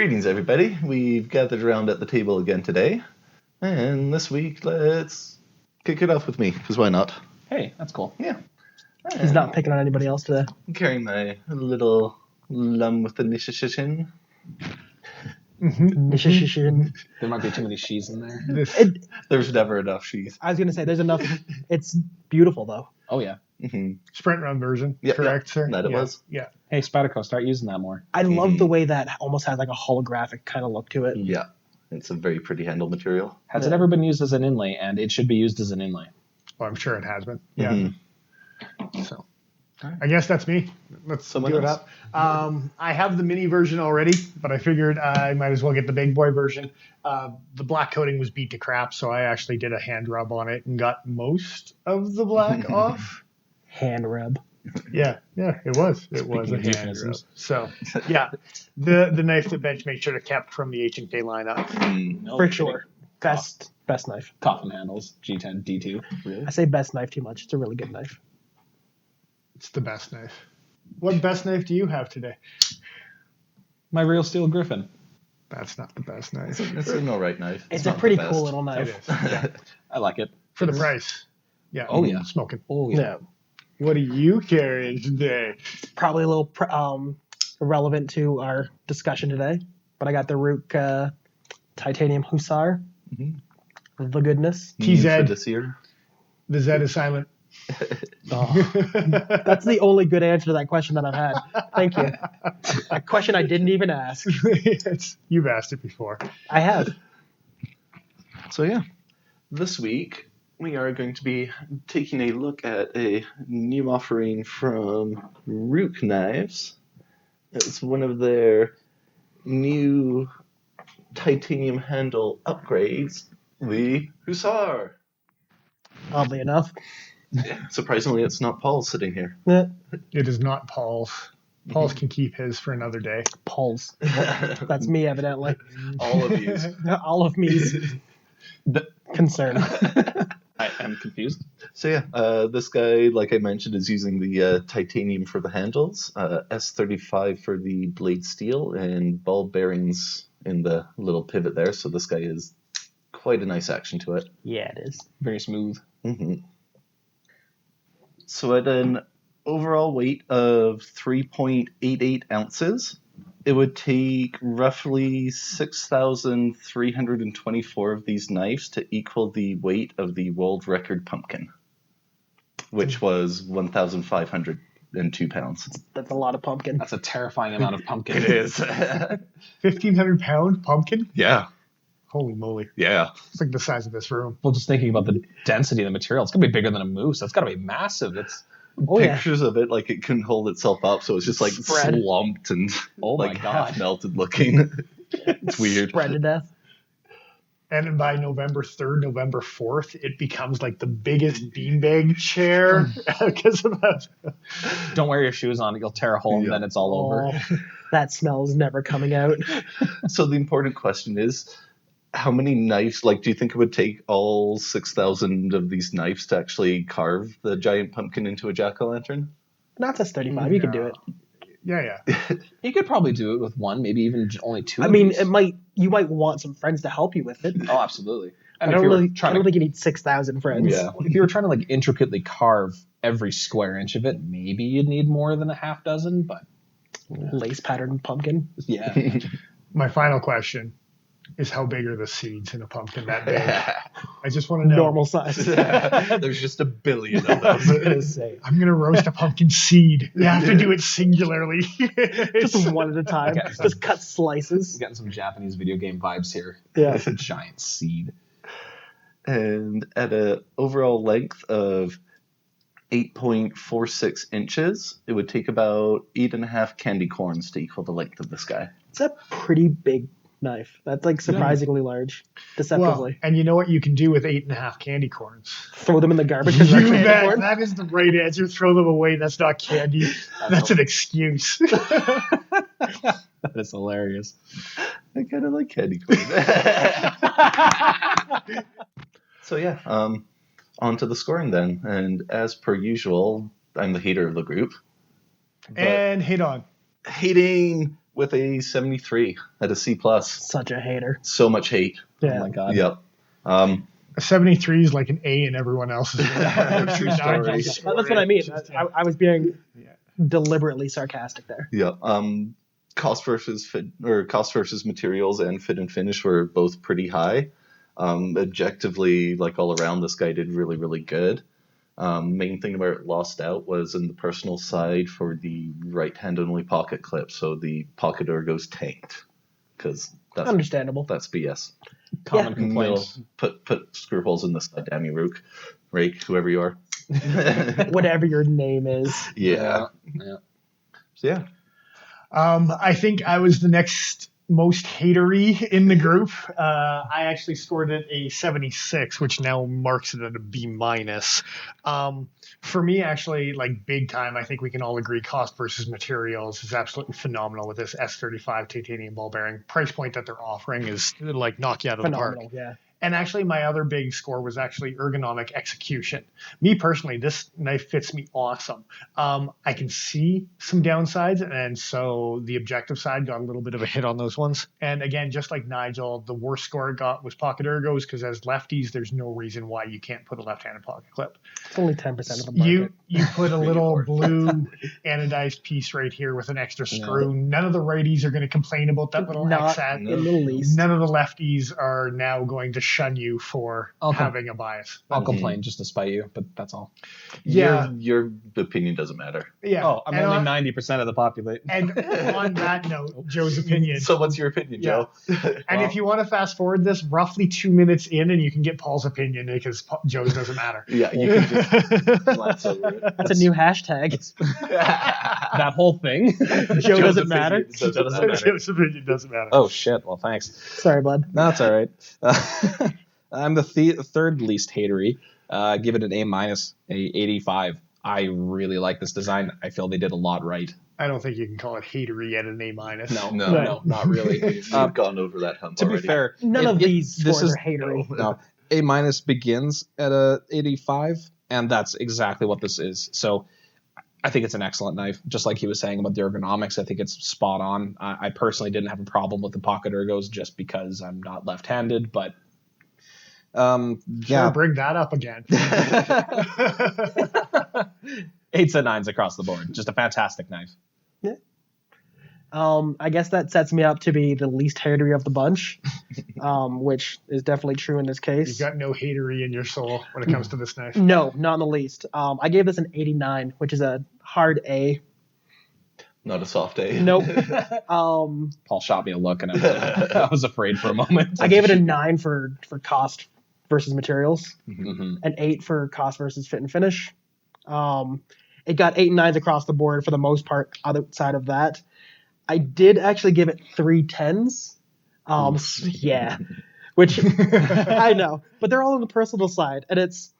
Greetings, everybody. We've gathered around at the table again today. And this week, let's kick it off with me, because why not? Hey, that's cool. Yeah. He's not picking on anybody else today. I'm carrying my little lum with the nishishishin. There might be too many she's in there. There's never enough she's. I was going to say, there's enough. It's beautiful, though. Oh, yeah. Mm-hmm. Sprint run version, correct, sir? That it was. Yeah. Hey, Spatico, start using that more. I love the way that almost has like a holographic kind of look to it. Yeah. It's a very pretty handle material. Has it ever been used as an inlay? And it should be used as an inlay. Well, I'm sure it has been. Yeah. Mm-hmm. So, I guess that's me. Let's Someone do it else. up. I have the mini version already, but I figured I might as well get the big boy version. The black coating was beat to crap, so I actually did a hand rub on it and got most of the black off. Hand rub. Yeah, it was. It was a hand rub. So, yeah, the knife that Bench should have kept from the H&K lineup. For sure. Best knife. Coffin handles, G10, D2. Really? I say best knife too much. It's a really good knife. It's the best knife. What best knife do you have today? My real steel Griffin. That's not the best knife. It's an alright knife. It's not a pretty the best. cool little It knife. is. Yeah. I like it. For the price. Yeah. Oh, yeah. Smoking. Oh, Yeah. What are you carrying today? Probably a little irrelevant to our discussion today, but I got the Ruike Titanium Hussar. Mm-hmm. The goodness. New TZ. for this year. The Z is silent. Oh. That's the only good answer to that question that I've had. Thank you. A question I didn't even ask. You've asked it before. I have. So yeah, this week we are going to be taking a look at a new offering from Ruike Knives. It's one of their new titanium handle upgrades, the Hussar. Oddly enough. Surprisingly, it's not Paul sitting here. It is not Paul's. Paul's can keep his for another day. Paul's. That's me, evidently. All of you. All of me's concern. I am confused. So yeah, this guy, like I mentioned, is using the titanium for the handles, S35 for the blade steel, and ball bearings in the little pivot there. So this guy is quite a nice action to it. Yeah, it is. Very smooth. Mm-hmm. So at an overall weight of 3.88 ounces, it would take roughly 6,324 of these knives to equal the weight of the world record pumpkin, which was 1,502 pounds. That's a lot of pumpkin. That's a terrifying amount of pumpkin. It is. 1,500 pound pumpkin? Yeah. Holy moly. Yeah. It's like the size of this room. Well, just thinking about the density of the material, it's going to be bigger than a moose. That's got to be massive. It's Pictures of it, like it couldn't hold itself up, so it's just like Spread. slumped and Oh my like God. half melted looking. It's weird. Spread to death. And then by November 3rd, November 4th, it becomes like the biggest beanbag chair because of that. Don't wear your shoes on it. You'll tear a hole and then it's all over. That smell is never coming out. So the important question is, how many knives, like, do you think it would take all 6,000 of these knives to actually carve the giant pumpkin into a jack-o'-lantern? Not just 35. You can do it. Yeah. You could probably do it with one, maybe even only two. I of mean, these. you might want some friends to help you with it. Oh, absolutely. I And don't if you were really. I trying don't to, think you need 6,000 friends. Yeah. if you were trying to like intricately carve every square inch of it, maybe you'd need more than a half dozen. But Lace patterned pumpkin. yeah, My final question is, how big are the seeds in a pumpkin that big? I just want to know. Normal size. There's just a billion of I was those. gonna say. I'm going to roast a pumpkin seed. You have to do it singularly. Just one at a time. Okay. Just cut slices. getting some Japanese video game vibes here. Yeah. It's a giant seed. And at an overall length of 8.46 inches, it would take about 8.5 candy corns to equal the length of this guy. It's a pretty big knife. That's like surprisingly large. Deceptively. Well, and you know what you can do with 8.5 candy corns? Throw them in the garbage because they're candy corn. That is the right answer. Throw them away. That's not candy. That's an excuse. That is hilarious. I kind of like candy corn. So yeah, on to the scoring then. And as per usual, I'm the hater of the group. But And hit on. hating with a 73 at a C+. Such a hater. So much hate. Yeah. Oh my god. Yep. A 73 is like an A in everyone else's. True story. That's what I mean. I was being Yeah. deliberately sarcastic there. Yeah. Cost versus materials and fit and finish were both pretty high. Objectively, like all around, this guy did really, really good. Main thing where it lost out was in the personal side for the right hand only pocket clip. So the pocket ergo's tanked because Understandable. that's BS. Common complaints. Put screw holes in this side, damn you, Ruike, whoever you are. Whatever your name is. Yeah. So yeah. I think I was the next most hatery in the group. I actually scored it a 76, which now marks it at a B minus. For me, actually, like big time, I think we can all agree cost versus materials is absolutely phenomenal with this S35 titanium ball bearing. Price point that they're offering is like knock you out of the park. Phenomenal, yeah. And actually, my other big score was actually ergonomic execution. Me personally, this knife fits me awesome. I can see some downsides, and so the objective side got a little bit of a hit on those ones. And again, just like Nigel, the worst score it got was pocket ergos, because as lefties, there's no reason why you can't put a left-handed pocket clip. It's only 10% of the market. You put a little blue anodized piece right here with an extra screw. None of the righties are going to complain about that little Not X. in the least. None of the lefties are now going to shun you for having a bias. I'll complain just to spite you, but that's all. Yeah. Your opinion doesn't matter. Yeah. Oh, I'm only 90% of the population. And on that note, Joe's opinion. So what's your opinion, Joe? And if you want to fast forward this roughly 2 minutes in, and you can get Paul's opinion because Joe's doesn't matter. Yeah, you can just glance over it. That's a new hashtag. That whole thing. Joe doesn't matter. Joe's opinion doesn't matter. Oh shit! Well, thanks. Sorry, bud. No, that's all right. I'm the third least hatery. Give it an A minus, a 85. I really like this design. I feel they did a lot right. I don't think you can call it hatery at an A minus. No, not really. We've gone over that hump To already. be fair, None of these this scores is are hatery. no. A minus begins at a 85, and that's exactly what this is. So I think it's an excellent knife. Just like he was saying about the ergonomics, I think it's spot on. I personally didn't have a problem with the pocket ergos just because I'm not left-handed, but Sure, bring that up again. 8s and 9s across the board. Just a fantastic knife. Yeah. I guess that sets me up to be the least hatery of the bunch, which is definitely true in this case. You've got no hatery in your soul when it comes to this knife. No, not in the least. I gave this an 89, which is a hard A. Not a soft A. Nope. Paul shot me a look, and I was afraid for a moment. I gave it a 9 for cost versus materials, Mhm. an 8 for cost versus fit and finish. It got 8 and 9s across the board for the most part. Outside of that, I did actually give it 3 10s. Yeah, which I know, but they're all on the personal side, and it's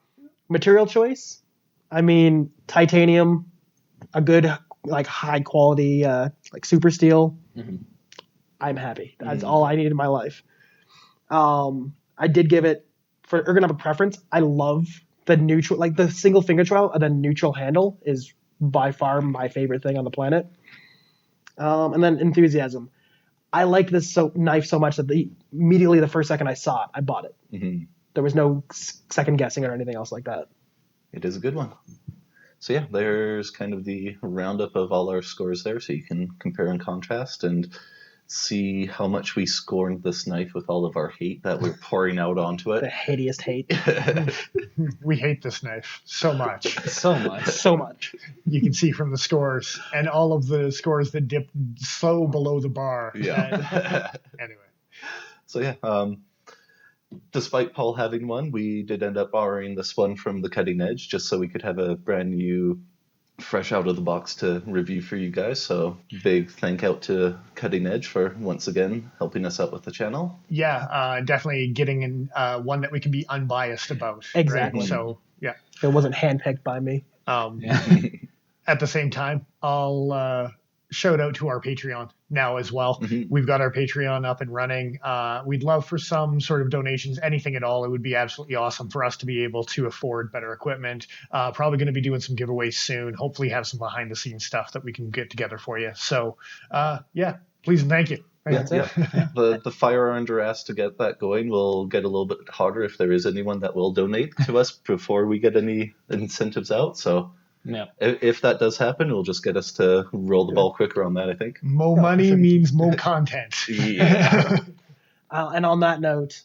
material choice. I mean, titanium, a good like high quality like super steel. Mhm. I'm happy. That's all I need in my life. I did give it for ergonomic preference. I love the neutral, like the single finger trowel and the neutral handle is by far my favorite thing on the planet. And then enthusiasm. I like this knife so much that immediately the first second I saw it, I bought it. Mm-hmm. There was no second guessing or anything else like that. It is a good one. So yeah, there's kind of the roundup of all our scores there, so you can compare and contrast and see how much we scorned this knife with all of our hate that we're pouring out onto The it. hateest hate. We hate this knife so much. So much. So much. You can see from the scores and all of the scores that dip so below the bar. Yeah. Anyway. So yeah, despite Paul having one, we did end up borrowing this one from the Cutting Edge just so we could have a brand new, fresh out of the box to review for you guys. So big thank out to Cutting Edge for once again helping us out with the channel. Yeah, definitely getting in one that we can be unbiased about. Exactly. Right? So yeah. It wasn't handpicked by me. At the same time, I'll shout out to our Patreon now as well. Mm-hmm. We've got our Patreon up and running. We'd love for some sort of donations, anything at all. It would be absolutely awesome for us to be able to afford better equipment. Probably going to be doing some giveaways soon. Hopefully have some behind the scenes stuff that we can get together for you. So yeah, Please and thank you. Yeah, That's it. yeah. The fire under us to get that going will get a little bit harder if there is anyone that will donate to us before we get any incentives out. So Yeah. if that does happen, it'll just get us to roll the ball quicker on that, I think. More for money sure. means more content. Yeah. And on that note,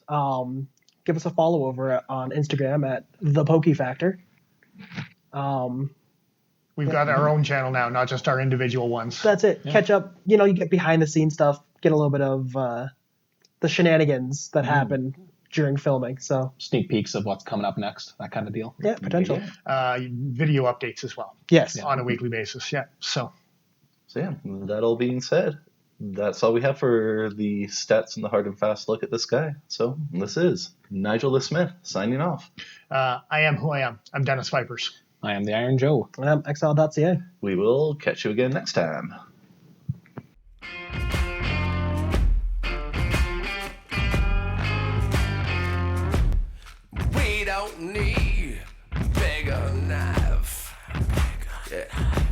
give us a follow over on Instagram at the Pokey Factor. We've got our own channel now, not just our individual ones. That's it. Yeah. Catch up. You get behind the scenes stuff. Get a little bit of the shenanigans that happen during filming. So Sneak peeks of what's coming up next, that kind of deal. yeah, potential. Video updates as well Yes. on a weekly basis. Yeah. So Yeah, that all being said, that's all we have for the stats and the hard and fast look at this guy. So this is Nigel the Smith signing off. I am who I am. I'm Dennis Vipers. I am the Iron Joe. Exile.ca. We will catch you again next time. We don't need bigger knife. Yeah.